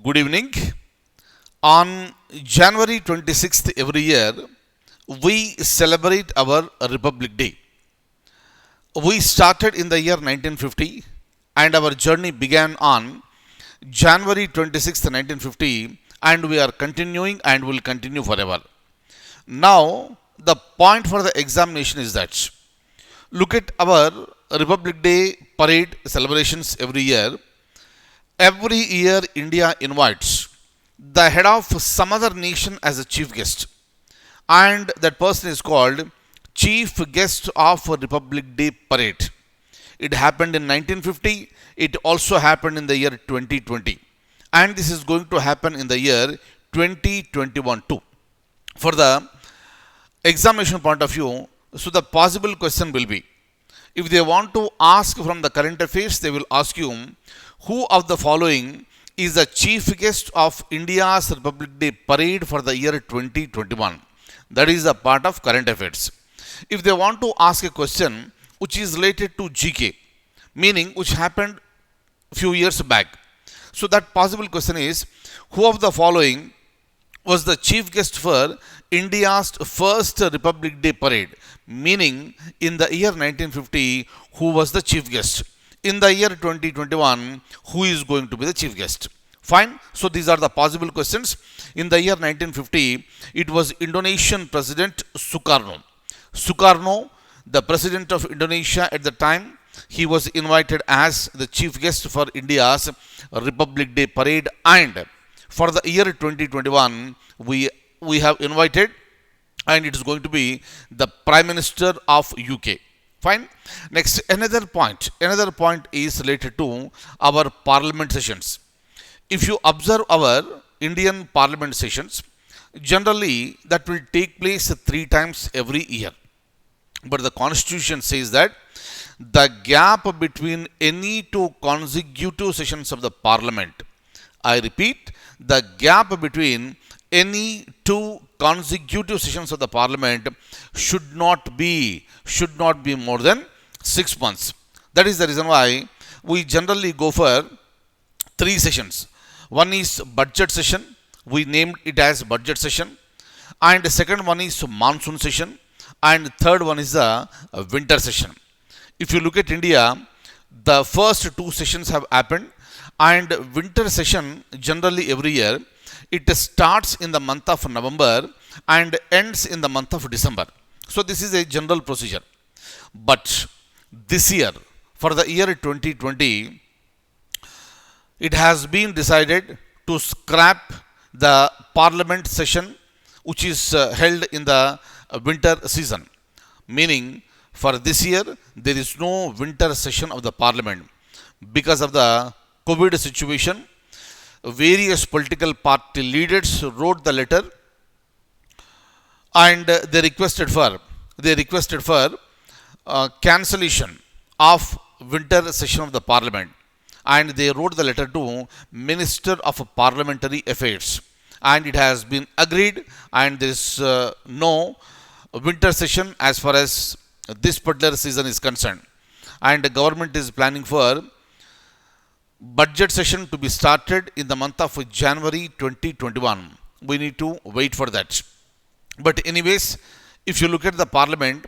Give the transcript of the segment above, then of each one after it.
Good evening. On January 26th every year, we celebrate our Republic Day. We started in the year 1950 and our journey began on January 26th, 1950, and we are continuing and will continue forever. Now, the point for the examination is that look at our Republic Day parade celebrations every year. Every year, India invites the head of some other nation as a chief guest, and that person is called chief guest of Republic Day parade. It happened in 1950, it also happened in the year 2020, and this is going to happen in the year 2021 too. For the examination point of view, so the possible question will be, if they want to ask from the current affairs, they will ask you who of the following is the chief guest of India's Republic Day parade for the year 2021. That is a part of current affairs. If they want to ask a question which is related to GK, meaning which happened few years back, so that possible question is, who of the following was the chief guest for India's first Republic Day parade, meaning in the year 1950, who was the chief guest? In the year 2021, who is going to be the chief guest? Fine. So these are the possible questions. In the year 1950, it was Indonesian President Sukarno. Sukarno, the president of Indonesia at the time, he was invited as the chief guest for India's Republic Day parade, and for the year 2021, we have invited, and it is going to be the Prime Minister of UK. Fine. Next, another point. Another point is related to our parliament sessions. If you observe our Indian parliament sessions, generally that will take place 3 times every year. But the constitution says that the gap between any two consecutive sessions of the parliament, I repeat, the gap between any two consecutive sessions of the parliament should not be more than 6 months. That is the reason why we generally go for 3 sessions. One is budget session, we named it as budget session, and the second one is monsoon session, and third one is the winter session. If you look at India, the first 2 sessions have happened, and winter session generally every year, it starts in the month of November and ends in the month of December. So this is a general procedure. But this year, for the year 2020, it has been decided to scrap the parliament session which is held in the winter season. Meaning, for this year, there is no winter session of the parliament. Because of the COVID situation, various political party leaders wrote the letter, and they requested for cancellation of winter session of the parliament, and they wrote the letter to Minister of Parliamentary Affairs, and it has been agreed, and there is no winter session as far as this particular season is concerned, and the government is planning for budget session to be started in the month of January 2021. We need to wait for that. But anyways, if you look at the parliament,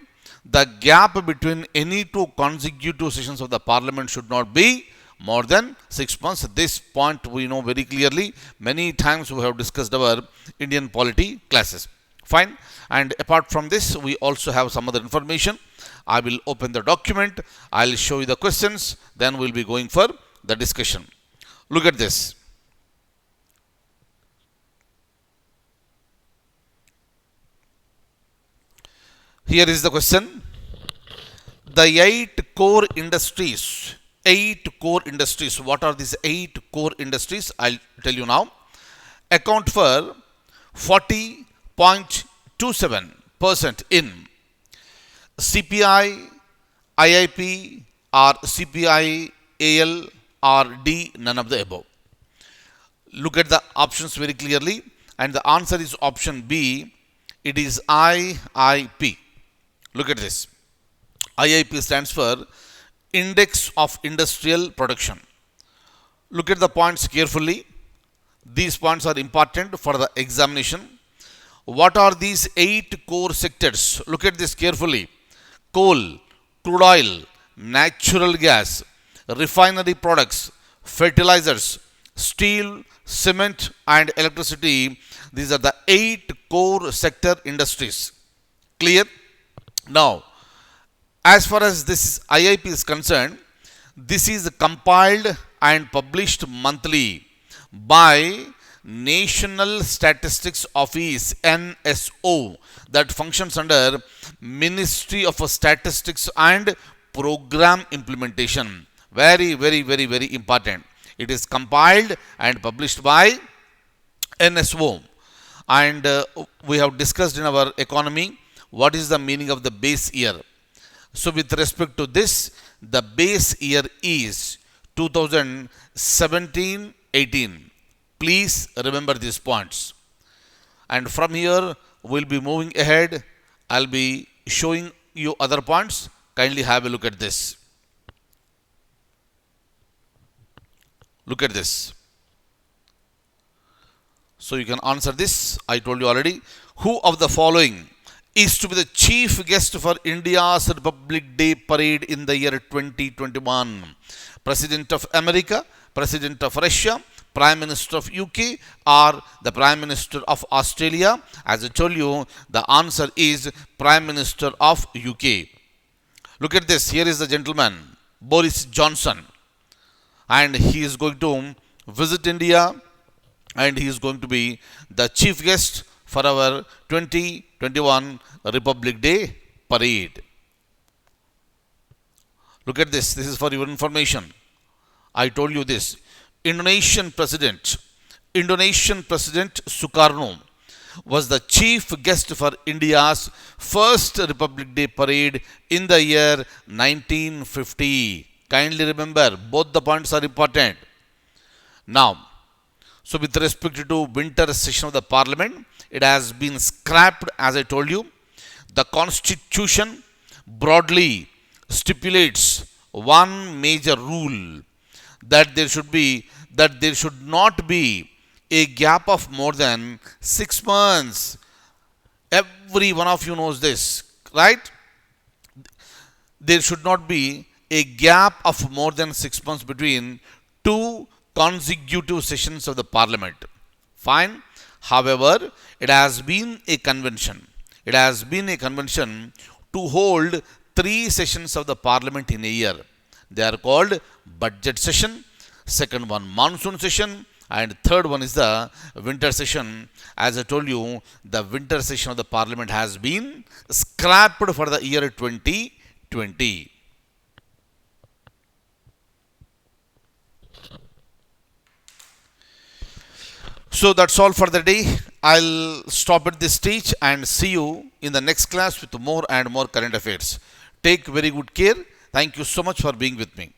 the gap between any two consecutive sessions of the parliament should not be more than 6 months. This point we know very clearly. Many times we have discussed our Indian polity classes. Fine. And apart from this, we also have some other information. I will open the document. I will show you the questions. Then we will be going for the discussion. Look at this. Here is the question. The 8 core industries. 8 core industries. What are these 8 core industries? I'll tell you now. Account for 40.27% in CPI, IIP, or CPI, AL, or D, none of the above. Look at the options very clearly, and the answer is option B. It is IIP. Look at this. IIP stands for Index of Industrial Production. Look at the points carefully. These points are important for the examination. What are these 8 core sectors? Look at this carefully. Coal, crude oil, natural gas, refinery products, fertilizers, steel, cement, and electricity. These are the 8 core sector industries. Clear? Now, as far as this IIP is concerned, this is compiled and published monthly by National Statistics Office NSO, that functions under Ministry of Statistics and Program Implementation. Very, very, very, very important. It is compiled and published by NSO. And we have discussed in our economy what is the meaning of the base year. So, with respect to this, the base year is 2017-18. Please remember these points. And from here, we'll be moving ahead. I'll be showing you other points. Kindly have a look at this. Look at this. So you can answer this. I told you already. Who of the following is to be the chief guest for India's Republic Day parade in the year 2021? President of America, President of Russia, Prime Minister of UK, or the Prime Minister of Australia? As I told you, the answer is Prime Minister of UK. Look at this. Here is the gentleman, Boris Johnson. And he is going to visit India, and he is going to be the chief guest for our 2021 Republic Day parade. Look at this. This is for your information. I told you this. Indonesian President Sukarno was the chief guest for India's first Republic Day parade in the year 1950. Kindly remember, both the points are important. Now, so with respect to winter session of the Parliament, it has been scrapped, as I told you. The Constitution broadly stipulates one major rule, that there should not be a gap of more than 6 months. Every one of you knows this, right? There should not be a gap of more than 6 months between two consecutive sessions of the Parliament. Fine. However, it has been a convention. It has been a convention to hold 3 sessions of the Parliament in a year. They are called budget session, second one monsoon session, and third one is the winter session. As I told you, the winter session of the Parliament has been scrapped for the year 2020. So that's all for the day. I'll stop at this stage and see you in the next class with more and more current affairs. Take very good care. Thank you so much for being with me.